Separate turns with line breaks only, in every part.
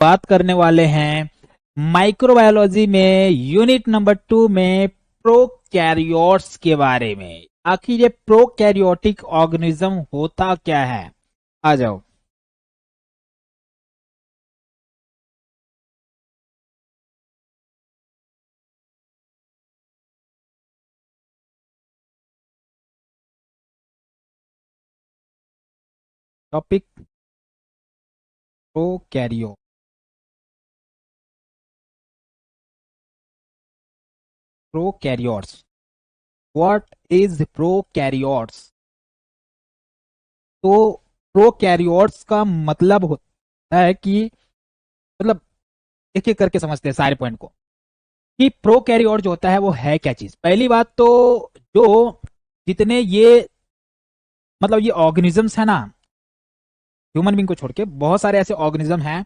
बात करने वाले हैं माइक्रोबायोलॉजी में यूनिट नंबर 2 में प्रोकैरियोट्स के बारे में। आखिर ये प्रोकैरियोटिक ऑर्गेनिज्म होता क्या है? आ जाओ। टॉपिक प्रोकैरियो प्रोकैरियोट्स। What is prokaryotes? तो प्रोकैरियोट्स का मतलब होता है कि मतलब एक एक करके समझते हैं सारे पॉइंट को कि प्रोकैरियोट जो होता है वो है क्या चीज। पहली बात तो जो जितने ये मतलब ये ऑर्गेनिजम्स है ना, ह्यूमन बींग को छोड़ के बहुत सारे ऐसे ऑर्गेनिज्म हैं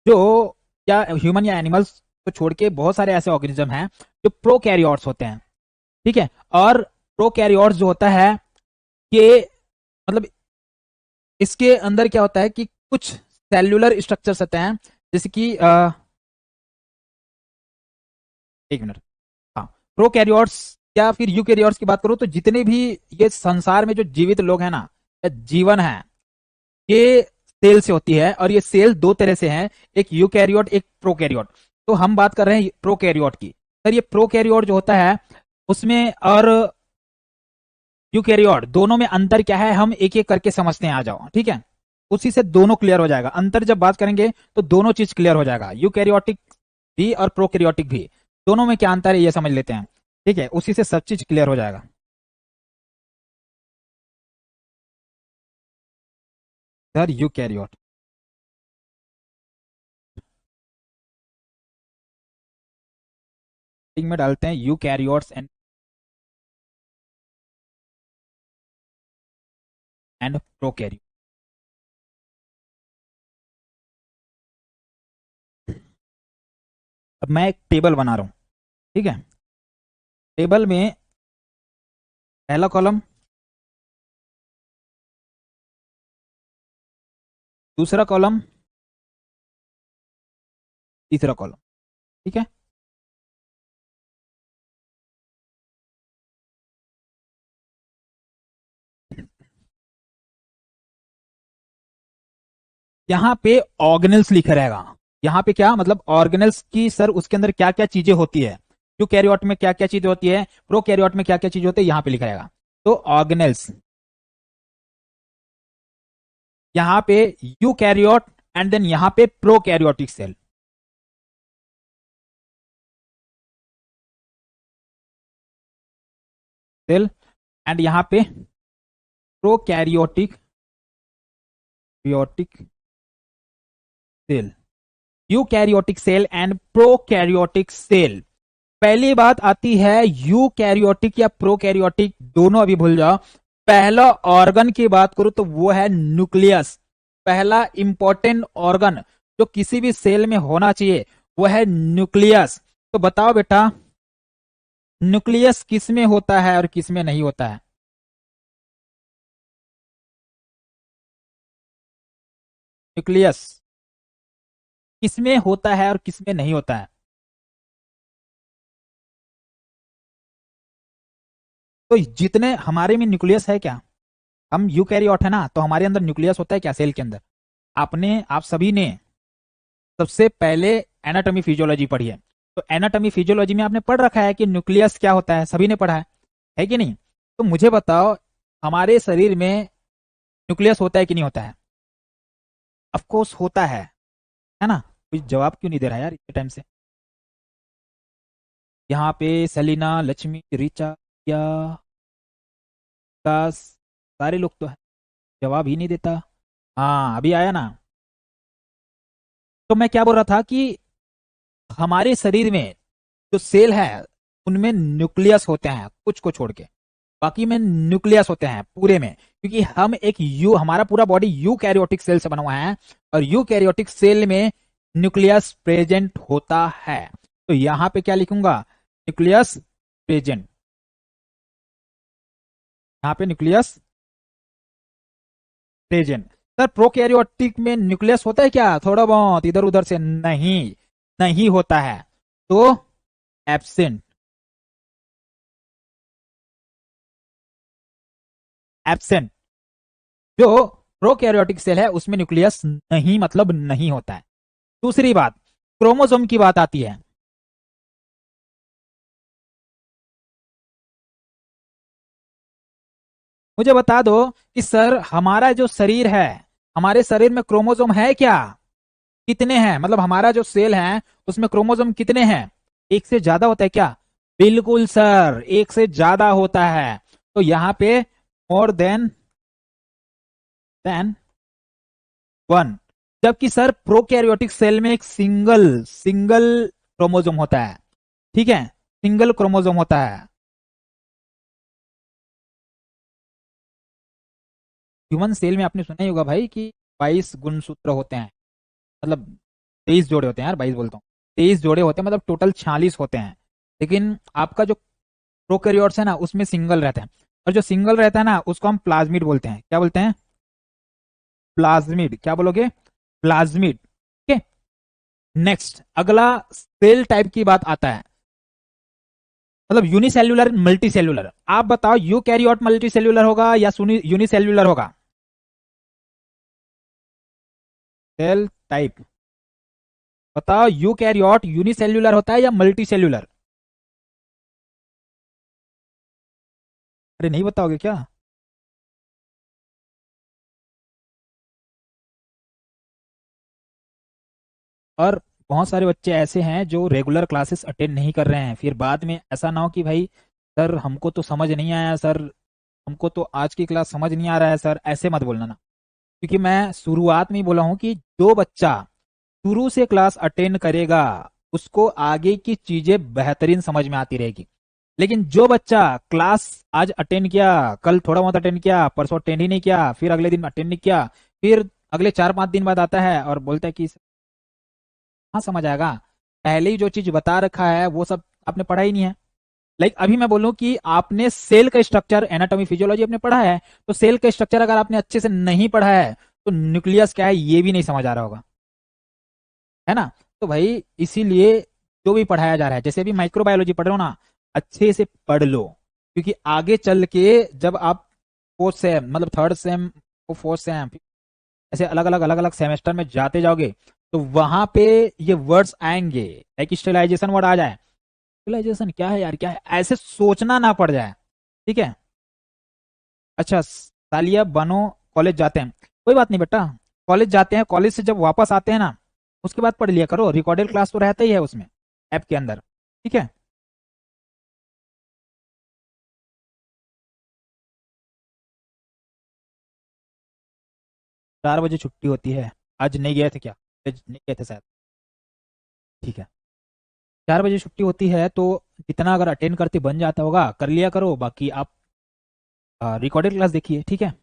जो, या ह्यूमन या एनिमल्स को छोड़ के बहुत सारे ऐसे ऑर्गेनिज्म हैं जो प्रोकैरियोट्स होते हैं। ठीक है। और प्रोकैरियोट्स जो होता है कि मतलब इसके अंदर क्या होता है कि कुछ सेल्युलर स्ट्रक्चर्स होते हैं, जैसे कि एक मिनट। हाँ, प्रोकैरियोट्स या फिर यूकैरियोट्स की बात करूं तो जितने भी ये संसार में जो जीवित लोग हैं ना, या जीवन है, ये सेल से होती है। और ये सेल दो तरह से हैं, एक यूकैरियोट एक प्रोकैरियोट। तो हम बात कर रहे हैं प्रोकैरियोट की। सर ये प्रोकैरियोट जो होता है उसमें और यूकैरियोट दोनों में अंतर क्या है, हम एक एक करके समझते हैं। आ जाओ, ठीक है। उसी से दोनों क्लियर हो जाएगा। अंतर जब बात करेंगे तो दोनों चीज क्लियर हो जाएगा, यूकैरियोटिक भी और प्रोकैरियोटिक भी। दोनों में क्या अंतर है ये समझ लेते हैं, ठीक है। उसी से सब चीज क्लियर हो जाएगा। सर यूकैरियोट में डालते हैं यूकैरियोट्स एंड प्रोकैरियोट। अब मैं एक टेबल बना रहा हूं, ठीक है। टेबल में पहला कॉलम, दूसरा कॉलम, तीसरा कॉलम, ठीक है। यहाँ पे ऑर्गेनल्स लिखा रहेगा। यहाँ पे क्या मतलब ऑर्गेनल्स की, सर उसके अंदर क्या क्या चीजें होती है, यूकैरियोट में क्या क्या चीजें होती है, प्रोकैरियोट में क्या क्या चीजें होती है, यहाँ पे लिखा रहेगा। तो ऑर्गेनल्स यहाँ पे यूकैरियोट, एंड देन यहाँ पे प्रोकैरियोटिक सेल। सेल एंड यहाँ पे prokaryotic biotic cell. Eukaryotic cell and prokaryotic cell. पहली बात आती है यूकैरियोटिक या प्रोकैरियोटिक, दोनों अभी भूल जाओ। पहला ऑर्गन की बात करूं तो वो है न्यूक्लियस। पहला इंपॉर्टेंट ऑर्गन जो किसी भी सेल में होना चाहिए वो है न्यूक्लियस। तो बताओ बेटा, न्यूक्लियस किस में होता है और किस में नहीं होता है? न्यूक्लियस किस में होता है और किस में नहीं होता है? तो जितने हमारे में न्यूक्लियस है क्या, हम यूकैरियोट है ना, तो हमारे अंदर न्यूक्लियस होता है क्या सेल के अंदर? आपने, आप सभी ने सबसे पहले एनाटॉमी फिजियोलॉजी पढ़ी है। तो एनाटॉमी फिजियोलॉजी में आपने पढ़ रखा है कि न्यूक्लियस क्या होता है, सभी ने पढ़ा है कि नहीं? तो मुझे बताओ, हमारे शरीर में न्यूक्लियस होता है कि नहीं होता है? ऑफ कोर्स होता है ना? कोई जवाब क्यों नहीं दे रहा यार इतने टाइम से? यहाँ पे सलीना, लक्ष्मी, ऋचा या विकास, सारे लोग तो है, जवाब ही नहीं देता। हाँ अभी आया ना। तो मैं क्या बोल रहा था कि हमारे शरीर में जो सेल है उनमें न्यूक्लियस होते हैं कुछ को छोड़ के, बाकी में न्यूक्लियस होते हैं पूरे में। क्योंकि हम एक यू, हमारा पूरा बॉडी यूकैरियोटिक सेल से बना हुआ है, और यूकैरियोटिक सेल में न्यूक्लियस प्रेजेंट होता है। तो यहां पे क्या लिखूंगा, न्यूक्लियस प्रेजेंट। यहाँ पे न्यूक्लियस प्रेजेंट। सर प्रोकैरियोटिक में न्यूक्लियस होता है क्या? थोड़ा बहुत इधर उधर से नहीं, नहीं होता है। तो एब्सेंट, एब्सेंट। जो प्रोकैरियोटिक सेल है उसमें न्यूक्लियस नहीं, मतलब नहीं होता है। दूसरी बात, क्रोमोसोम की बात आती है। मुझे बता दो कि सर हमारा जो शरीर है, हमारे शरीर में क्रोमोसोम है क्या? कितने हैं? मतलब हमारा जो सेल है उसमें क्रोमोसोम कितने हैं? एक से ज्यादा होता है क्या? बिल्कुल सर, एक से ज्यादा होता है। तो यहां पे मोर देन वन। जबकि सर प्रोकैरियोटिक सेल में एक सिंगल सिंगल क्रोमोसोम होता है। ठीक है, सिंगल क्रोमोसोम होता है। ह्यूमन सेल में आपने सुना ही होगा भाई कि 22 गुणसूत्र होते हैं, मतलब 23 जोड़े होते हैं यार, 22 बोलता हूँ, 23 जोड़े होते हैं, मतलब टोटल 46 होते हैं। लेकिन आपका जो प्रोकैरियोट्स है ना उसमें सिंगल रहता है, और जो सिंगल रहता है ना उसको हम प्लाज्मिड बोलते हैं। क्या बोलते हैं? प्लाज्मिड। क्या बोलोगे? प्लाज्मिड। ठीक है। नेक्स्ट, अगला सेल टाइप की बात आता है, मतलब यूनिसेल्युलर मल्टी सेल्युलर। आप बताओ यूकैरियोट मल्टी सेल्युलर होगा या यूनिसेल्युलर होगा? सेल टाइप बताओ, यूकैरियोट यूनिसेल्युलर होता है या मल्टी सेल्युलर? अरे नहीं बताओगे क्या? और बहुत सारे बच्चे ऐसे हैं जो रेगुलर क्लासेस अटेंड नहीं कर रहे हैं, फिर बाद में ऐसा ना हो कि भाई सर हमको तो समझ नहीं आया सर, हमको तो आज की क्लास समझ नहीं आ रहा है सर, ऐसे मत बोलना ना। क्योंकि मैं शुरुआत में ही बोला हूं कि जो बच्चा शुरू से क्लास अटेंड करेगा उसको आगे की चीजें बेहतरीन समझ में आती रहेगी। लेकिन जो बच्चा क्लास आज अटेंड किया, कल थोड़ा बहुत अटेंड किया, परसों अटेंड ही नहीं किया, फिर अगले दिन अटेंड नहीं किया, फिर अगले 4-5 दिन बाद आता है और बोलता है कि हाँ समझ आएगा, पहले ही जो चीज बता रखा है वो सब आपने पढ़ा ही नहीं है। लाइक अभी मैं बोलूं कि आपने सेल का स्ट्रक्चर, एनाटॉमी, फिजियोलॉजी आपने पढ़ा है, तो सेल का स्ट्रक्चर अगर आपने अच्छे से नहीं पढ़ा है तो न्यूक्लियस क्या है ये भी नहीं समझ आ रहा होगा, है ना? तो भाई इसीलिए जो भी पढ़ाया जा रहा है, जैसे अभी माइक्रोबायोलॉजी पढ़ रहे हो ना, अच्छे से पढ़ लो। क्योंकि आगे चल के जब आप फोर्थ सेम, मतलब थर्ड सेम, फोर्थ सेम, ऐसे अलग अलग सेमेस्टर में जाते जाओगे तो वहां पे ये वर्ड्स आएंगे, लाइक स्टेलाइजेशन वर्ड आ जाए, स्टेलाइजेशन क्या है यार, क्या है, ऐसे सोचना ना पड़ जाए। ठीक है। अच्छा सालिया बनो, कॉलेज जाते हैं, कोई बात नहीं बेटा, कॉलेज जाते हैं, कॉलेज से जब वापस आते हैं ना उसके बाद पढ़ लिया करो, रिकॉर्डेड क्लास तो रहता ही है उसमें, ऐप के अंदर। ठीक है। 4 बजे छुट्टी होती है। आज नहीं गए थे क्या? आज नहीं गए थे शायद। ठीक है। 4 बजे छुट्टी होती है तो जितना अगर अटेंड करते बन जाता होगा कर लिया करो, बाकी आप रिकॉर्डेड क्लास देखिए। ठीक है।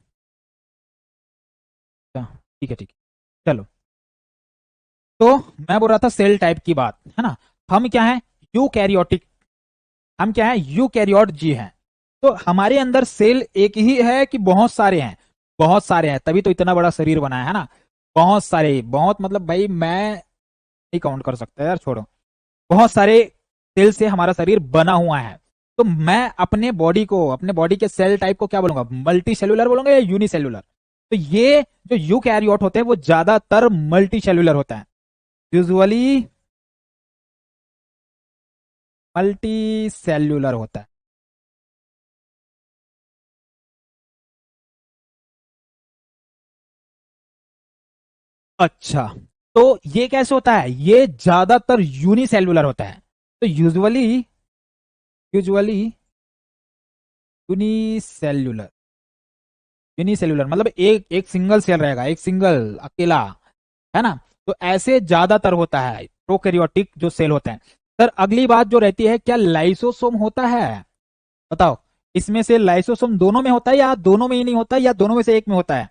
अच्छा, ठीक है, ठीक है, चलो। तो मैं बोल रहा था सेल टाइप की बात, है ना? हम क्या है? यूकैरियोटिक। हम क्या है? यूकैरियोट जी हैं। तो हमारे अंदर सेल एक ही है कि बहुत सारे हैं? बहुत सारे हैं, तभी तो इतना बड़ा शरीर बना है ना। बहुत सारे, बहुत मतलब भाई मैं नहीं काउंट कर सकता यार, छोड़ो। बहुत सारे सेल से हमारा शरीर बना हुआ है। तो मैं अपने बॉडी को, अपने बॉडी के सेल टाइप को क्या बोलूंगा? मल्टी सेल्यूलर बोलूंगा या यूनिसेल्यूलर? तो ये जो यूकैरियोट होते हैं वो ज्यादातर मल्टी सेल्यूलर होता है, यूजुअली मल्टी सेल्यूलर होता है। अच्छा, तो ये कैसे होता है? ये ज्यादातर यूनिसेल्यूलर होता है। तो यूजुअली, यूजुअली यूनिसेल्यूलर, यूनिसेल्यूलर मतलब एक एक सिंगल सेल रहेगा, एक सिंगल अकेला, है ना? तो ऐसे ज्यादातर होता है प्रोकैरियोटिक जो सेल होते हैं। सर अगली बात जो रहती है, क्या लाइसोसोम होता है? बताओ, इसमें से लाइसोसोम दोनों में होता है या दोनों में ही नहीं होता, या दोनों में से एक में होता है?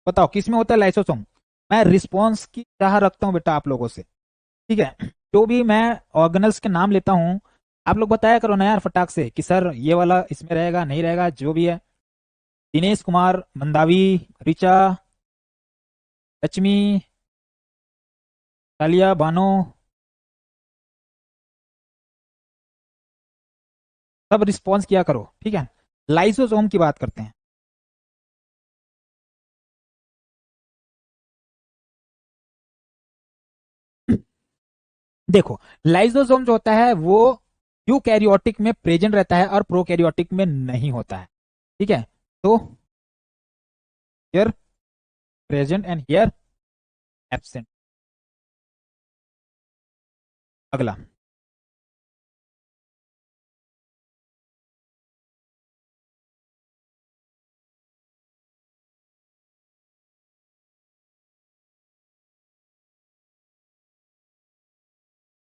बताओ किस में होता है लाइसोसोम? मैं रिस्पॉन्स की चाह रखता हूँ बेटा आप लोगों से। ठीक है। जो भी मैं ऑर्गेनल्स के नाम लेता हूँ आप लोग बताया करो ना यार फटाक से कि सर ये वाला इसमें रहेगा नहीं रहेगा, जो भी है। दिनेश कुमार, मंदावी, ऋचा, लक्ष्मी, तालिया, बानो, सब रिस्पॉन्स किया करो, ठीक है। लाइसोसोम की बात करते हैं। देखो, लाइसोसोम जो होता है वो यूकैरियोटिक में प्रेजेंट रहता है और प्रोकैरियोटिक में नहीं होता है, ठीक है। तो here present and here absent. अगला,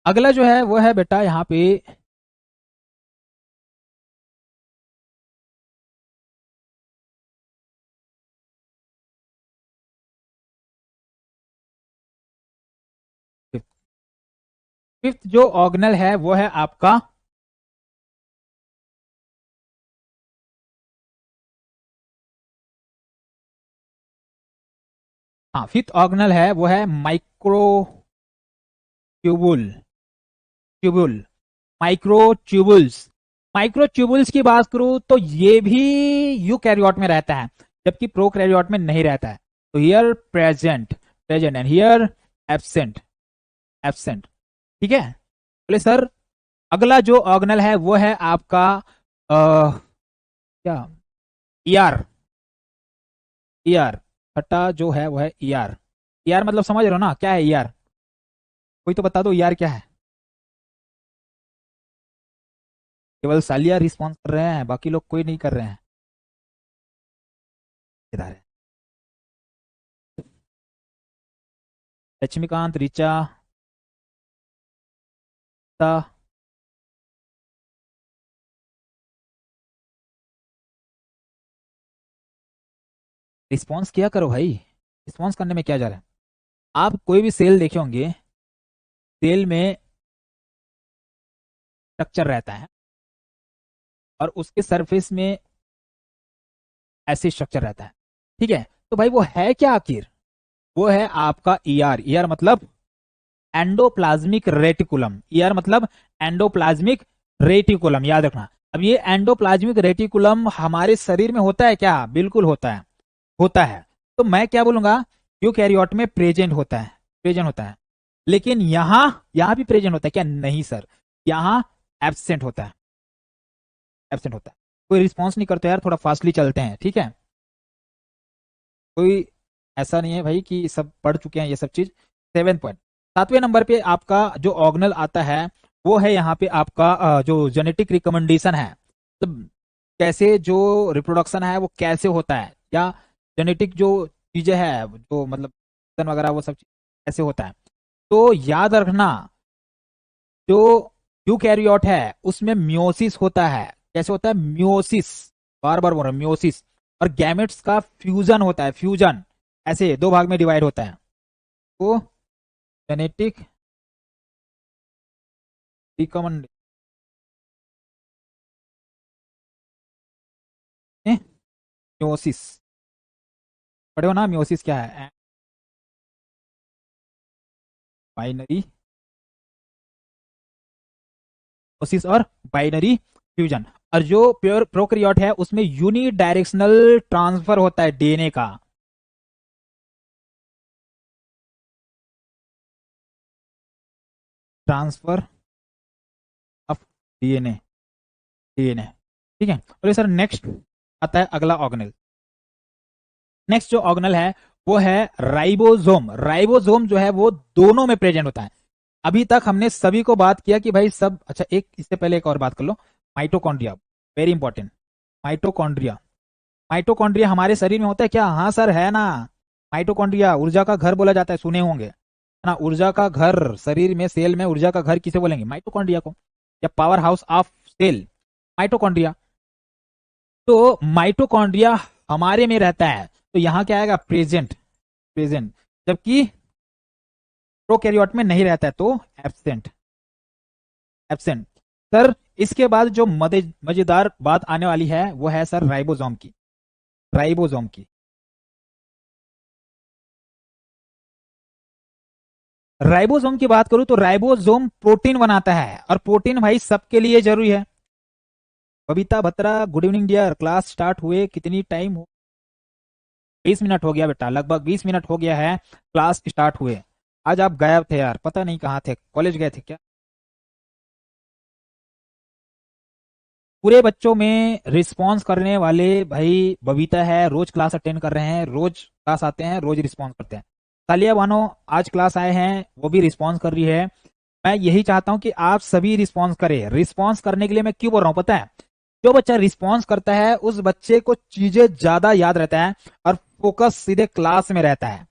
अगला जो है वो है बेटा यहाँ पे फिफ्थ जो ऑर्गेनल है वो है आपका, हाँ फिफ्थ ऑर्गेनल है वो है माइक्रोट्यूबुल, ट्यूबुल, माइक्रोट्यूबुल्स। माइक्रोट्यूबुल्स की बात करूं तो ये भी यूकैरियोट में रहता है, जबकि प्रोकैरियोट में नहीं रहता है। तो here present, present and here absent, absent, ठीक है। बोले सर अगला जो ऑर्गेनल है वो है आपका क्या, ईआर, ईआर, छठा जो है वो है ईआर। ईआर मतलब समझ रहे हो ना क्या है ईआर? कोई तो बता दो ईआर क्या है। केवल सालिया रिस्पॉन्स कर रहे हैं, बाकी लोग कोई नहीं कर रहे हैं। इधर है लक्ष्मीकांत, ऋचा, ता, रिस्पॉन्स किया करो भाई, रिस्पॉन्स करने में क्या जा रहा है। आप कोई भी सेल देखे होंगे, सेल में स्ट्रक्चर रहता है और उसके सरफेस में ऐसे स्ट्रक्चर रहता है, ठीक है। तो भाई वो है क्या आखिर? वो है आपका ईआर। ईआर मतलब एंडोप्लाज्मिक रेटिकुलम, ईआर मतलब एंडोप्लाज्मिक रेटिकुलम, याद रखना। अब ये एंडोप्लाज्मिक रेटिकुलम हमारे शरीर में होता है क्या? बिल्कुल होता है, होता है। तो मैं क्या बोलूंगा, यूकैरियोट में प्रेजेंट होता है, प्रेजेंट होता है। लेकिन यहां, यहां भी प्रेजेंट होता है क्या? नहीं सर, यहां एब्सेंट होता है, एब्सेंट होता है। कोई रिस्पॉन्स नहीं करते यार, थोड़ा फास्टली चलते हैं, ठीक है। कोई ऐसा नहीं है भाई कि सब पढ़ चुके हैं ये सब चीज। 7 पॉइंट, 7वें नंबर पे आपका जो ऑर्गेनल आता है वो है यहाँ पे आपका जो जेनेटिक रिकमेंडेशन है, मतलब कैसे जो रिप्रोडक्शन है वो कैसे होता है, या जेनेटिक जो चीजें है जो मतलब वगैरह वो सब कैसे होता है। तो याद रखना, जो यूकैरियोट है उसमें मियोसिस होता है। कैसे होता है? मियोसिस, बार बार बोल रहा हूं मियोसिस। और गैमेट्स का फ्यूजन होता है, फ्यूजन, ऐसे दो भाग में डिवाइड होता है। तो जेनेटिक रिकमेंड, मियोसिस, पढ़े हो ना मियोसिस क्या है? बाइनरी मियोसिस और बाइनरी फ्यूजन। और जो प्योर प्रोकैरियोट है उसमें यूनि डायरेक्शनल ट्रांसफर होता है डीएनए का, ट्रांसफर ऑफ डीएनए, डीएनए, ठीक है। और सर नेक्स्ट आता है अगला ऑर्गेनल। नेक्स्ट जो ऑर्गेनल है वो है राइबोसोम। राइबोसोम जो है वो दोनों में प्रेजेंट होता है। अभी तक हमने सभी को बात किया कि भाई सब अच्छा, एक इससे पहले एक और बात कर लो, mitochondria, very important. Mitochondria, mitochondria हमारे शरीर में होता है क्या? हाँ सर है ना। माइटोकॉन्ड्रिया ऊर्जा का घर बोला जाता है, सुने होंगे, है ना। ऊर्जा का घर, शरीर में सेल में ऊर्जा का घर किसे बोलेंगे? माइटोकॉन्ड्रिया को, या power house of cell, mitochondria. तो माइटोकॉन्ड्रिया हमारे में रहता है, तो यहां क्या आएगा? Present, present. जबकि प्रोकैरियोट में नहीं रहता है, तो एब्सेंट, एब्सेंट। सर इसके बाद जो मजेदार बात आने वाली है वो है सर राइबोसोम की, राइबोसोम की। राइबोसोम की बात करूं तो राइबोसोम प्रोटीन बनाता है, और प्रोटीन भाई सबके लिए जरूरी है। Babita Batra, good evening dear. Class start हुए कितनी टाइम हो? 20 मिनट हो गया बेटा, लगभग 20 मिनट हो गया है क्लास स्टार्ट हुए। आज आप गायब थे यार, पता नहीं कहाँ थे, कॉलेज गए थे क्या? पूरे बच्चों में रिस्पॉन्स करने वाले भाई बबीता है, रोज क्लास अटेंड कर रहे हैं, रोज क्लास आते हैं, रोज रिस्पॉन्स करते हैं। तालिया बानो आज क्लास आए हैं, वो भी रिस्पॉन्स कर रही है। मैं यही चाहता हूं कि आप सभी रिस्पॉन्स करें। रिस्पॉन्स करने के लिए मैं क्यों बोल रहा हूं पता है? जो बच्चा रिस्पॉन्स करता है उस बच्चे को चीजें ज्यादा याद रहता है, और फोकस सीधे क्लास में रहता है।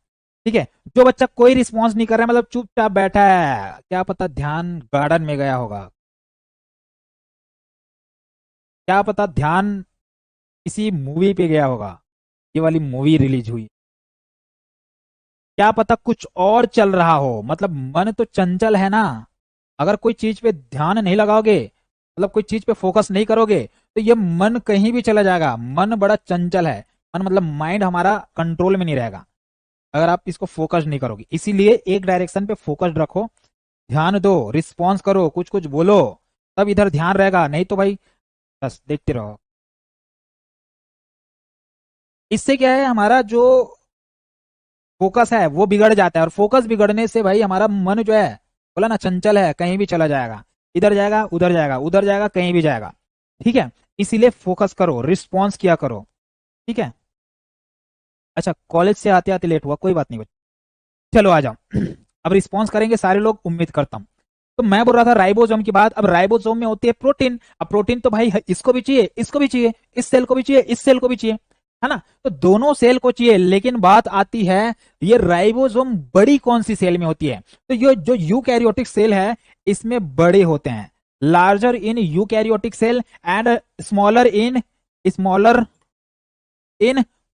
ठीक है, जो बच्चा कोई रिस्पॉन्स नहीं कर रहा है, मतलब चुपचाप बैठा है, क्या पता ध्यान गार्डन में गया होगा, क्या पता ध्यान किसी मूवी पे गया होगा, ये वाली मूवी रिलीज हुई, क्या पता कुछ और चल रहा हो। मतलब मन तो चंचल है ना, अगर कोई चीज पे ध्यान नहीं लगाओगे, मतलब कोई चीज पे फोकस नहीं करोगे, तो ये मन कहीं भी चला जाएगा। मन बड़ा चंचल है, मन मतलब माइंड हमारा कंट्रोल में नहीं रहेगा अगर आप इसको फोकस नहीं करोगे। इसीलिए एक डायरेक्शन पे फोकस रखो, ध्यान दो, रिस्पॉन्स करो, कुछ कुछ बोलो, तब इधर ध्यान रहेगा, नहीं तो भाई बस देखते रहो। इससे क्या है, हमारा जो फोकस है वो बिगड़ जाता है, और फोकस बिगड़ने से भाई हमारा मन जो है, बोला ना, चंचल है, कहीं भी चला जाएगा, इधर जाएगा उधर जाएगा, उधर जाएगा कहीं भी जाएगा। ठीक है, इसीलिए फोकस करो, रिस्पॉन्स किया करो। ठीक है। अच्छा, कॉलेज से आते आते लेट हुआ, कोई बात नहीं बच्चा, चलो आ जाओ। अब रिस्पॉन्स करेंगे सारे लोग, उम्मीद करता हूँ। तो मैं बोल रहा था राइबोसोम की बात। अब राइबोसोम में होती है प्रोटीन। अब प्रोटीन तो भाई इसको भी चाहिए, इसको भी चाहिए, इस सेल को भी चाहिए, इस सेल को भी चाहिए, है ना? तो दोनों सेल को चाहिए, लेकिन बात आती है ये राइबोसोम बड़ी कौन सी सेल में होती है? तो ये जो यूकैरियोटिक सेल है, इसमें बड़े होते हैं, larger in eukaryotic cell and smaller in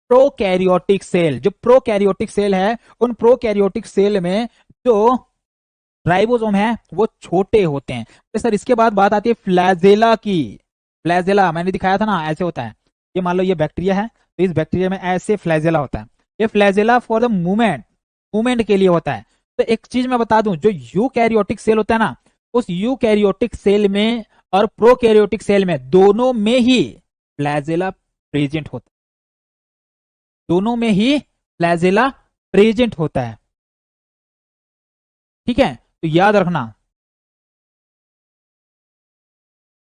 prokaryotic cell. जो प्रोकैरियोटिक सेल है, उन प्रोकैरियोटिक सेल में जो राइबोसोम है वो छोटे होते हैं। तो सर इसके बाद बात आती है फ्लैजेला की। फ्लैजेला मैंने दिखाया था ना, ऐसे होता है। ये मान लो ये बैक्टीरिया है, तो इस बैक्टीरिया में ऐसे फ्लैजेला होता है। ये flagella for the movement, movement के लिए होता है। तो एक चीज मैं बता दूं, जो यूकैरियोटिक सेल होता है ना, उस यूकैरियोटिक सेल में और प्रोकैरियोटिक सेल में, दोनों में ही फ्लैजेला प्रेजेंट होता है, दोनों में ही फ्लैजेला प्रेजेंट होता है। ठीक है, तो याद रखना,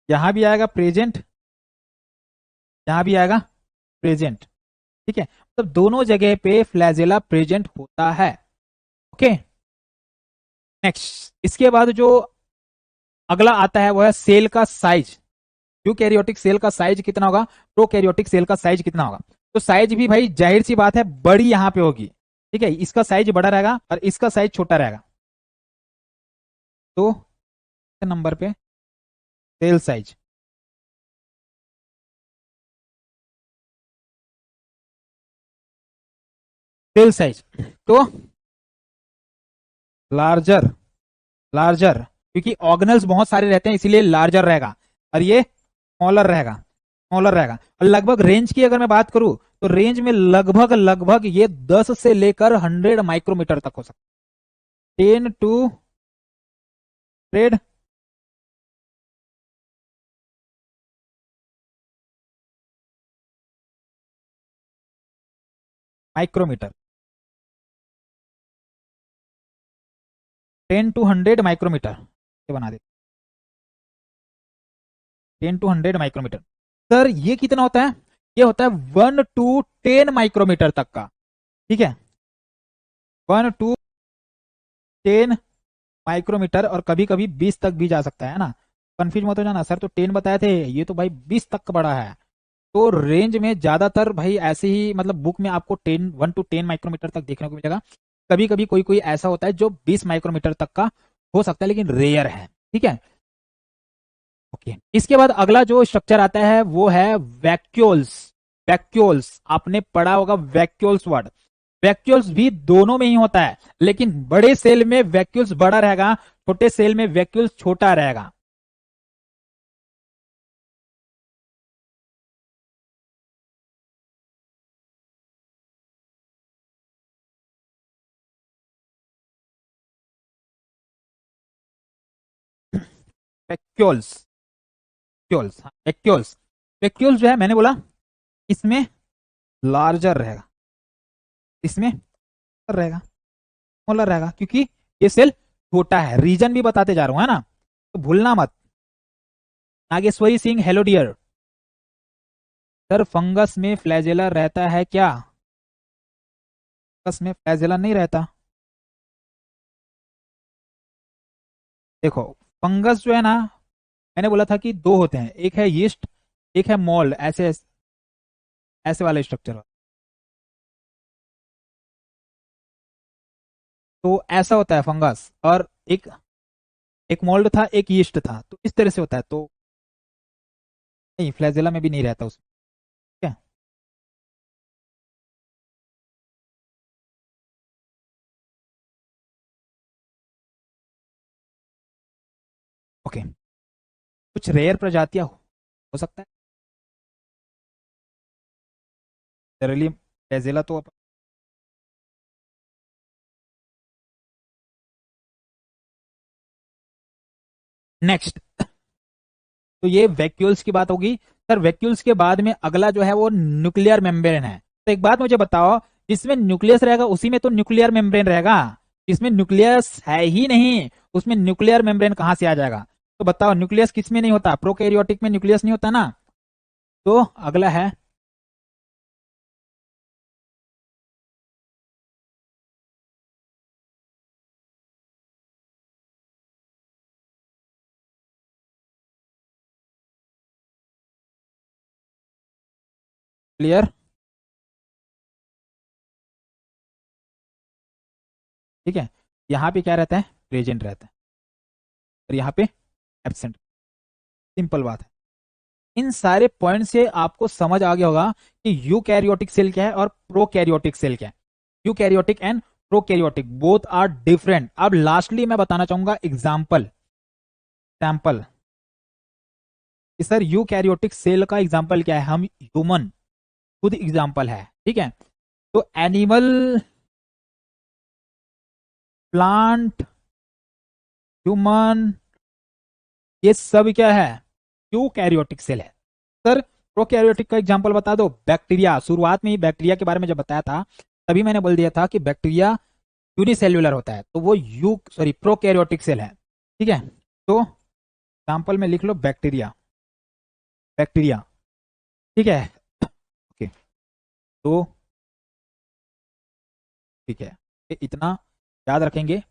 यहां भी आएगा प्रेजेंट, यहां भी आएगा प्रेजेंट। ठीक है, मतलब दोनों जगह पे फ्लैजेला प्रेजेंट होता है। ओके, नेक्स्ट इसके बाद जो अगला आता है वो है सेल का साइज। यूकैरियोटिक सेल का साइज कितना होगा, प्रोकैरियोटिक सेल का साइज कितना होगा? तो साइज भी भाई जाहिर सी बात है बड़ी यहां पे होगी। ठीक है, इसका साइज बड़ा रहेगा और इसका साइज छोटा रहेगा। तो नंबर पे सेल साइज, सेल साइज तो लार्जर, लार्जर, क्योंकि ऑर्गेनल्स बहुत सारे रहते हैं इसीलिए लार्जर रहेगा, और ये स्मॉलर रहेगा, स्मॉलर रहेगा। और लगभग रेंज की अगर मैं बात करूं, तो रेंज में लगभग लगभग ये 10 से लेकर 100 माइक्रोमीटर तक हो सकता है। 10 to 100 माइक्रोमीटर, 10 to 100 माइक्रोमीटर ये बना दे, 10 to 100 माइक्रोमीटर। सर ये कितना होता है? ये होता है 1 to 10 माइक्रोमीटर तक का। ठीक है, 1 to 10 माइक्रोमीटर, और कभी कभी 20 तक भी जा सकता है ना। कंफ्यूज मत हो जाना, सर तो 10 बताए थे, ये तो भाई 20 तक का बड़ा है। तो रेंज में ज्यादातर भाई ऐसे ही, मतलब बुक में आपको 1 to 10 माइक्रोमीटर तक देखने को मिलेगा। कभी कभी कोई कोई ऐसा होता है जो 20 माइक्रोमीटर तक का हो सकता है, लेकिन रेयर है। ठीक है, ओके। इसके बाद अगला जो स्ट्रक्चर आता है वो है वैक्यूल्स। वैक्यूल्स आपने पढ़ा होगा, वैक्यूल्स वर्ड। वैक्यूल्स भी दोनों में ही होता है, लेकिन बड़े सेल में वैक्यूल्स बड़ा रहेगा, छोटे सेल में वैक्यूल्स छोटा रहेगा। वैक्यूल्स, वैक्यूल्स, वैक्यूल्स, वैक्यूल्स जो है मैंने बोला इसमें लार्जर रहेगा, इसमें रहेगा, स्मॉलर रहेगा, क्योंकि ये सेल छोटा है। रीजन भी बताते जा रहा हूं, है ना, तो भूलना मत। Nageshwari Singh, hello dear. Sir fungus में फ्लैजेला रहता है क्या? फंगस में फ्लैजेला नहीं रहता। देखो, फंगस जो है ना, मैंने बोला था कि दो होते हैं, एक है यीस्ट, एक है मोल्ड, ऐसे ऐसे वाला स्ट्रक्चर। तो ऐसा होता है फंगस, और एक एक मोल्ड था, एक यीस्ट था, तो इस तरह से होता है। तो नहीं, फ्लैजेला में भी नहीं रहता उसमें। ठीक है, ओके। कुछ रेयर प्रजातियां हो सकता है, जनरली फ्लैजेला तो। नेक्स्ट, तो ये वैक्यूल्स की बात होगी। सर वैक्यूल्स के बाद में अगला जो है वो न्यूक्लियर मेम्ब्रेन है। तो एक बात मुझे बताओ, जिसमें न्यूक्लियस रहेगा उसी में तो न्यूक्लियर मेम्ब्रेन रहेगा। जिसमें न्यूक्लियस है ही नहीं, उसमें न्यूक्लियर मेम्ब्रेन कहां से आ जाएगा? तो बताओ, न्यूक्लियस किस में नहीं होता? प्रोकैरियोटिक में न्यूक्लियस नहीं होता ना। तो अगला है, क्लियर, ठीक है। यहाँ पे क्या रहता है? प्रेजेंट रहता है, और यहाँ पे एब्सेंट। सिंपल बात है। इन सारे पॉइंट से आपको समझ आ गया होगा कि यूकैरियोटिक सेल क्या है और प्रोकैरियोटिक सेल क्या है। Eukaryotic and prokaryotic both are different. अब लास्टली मैं बताना चाहूंगा एग्जाम्पल, सैंपल कि सर यूकैरियोटिक सेल का एग्जाम्पल क्या है। हम ह्यूमन खुद एग्जाम्पल है, ठीक है। तो एनिमल, प्लांट, ह्यूमन, ये सब क्या है? यूकैरियोटिक सेल है। सर प्रोकैरियोटिक का एग्जांपल बता दो। बैक्टीरिया, शुरुआत में ही बैक्टीरिया के बारे में जब बताया था तभी मैंने बोल दिया था कि बैक्टीरिया यूनिसेल्युलर होता है, तो वो यू सॉरी प्रोकैरियोटिक सेल है, ठीक है। तो एग्जांपल में लिख लो बैक्टीरिया, बैक्टीरिया, ठीक है, ओके। तो ठीक है, इतना याद रखेंगे।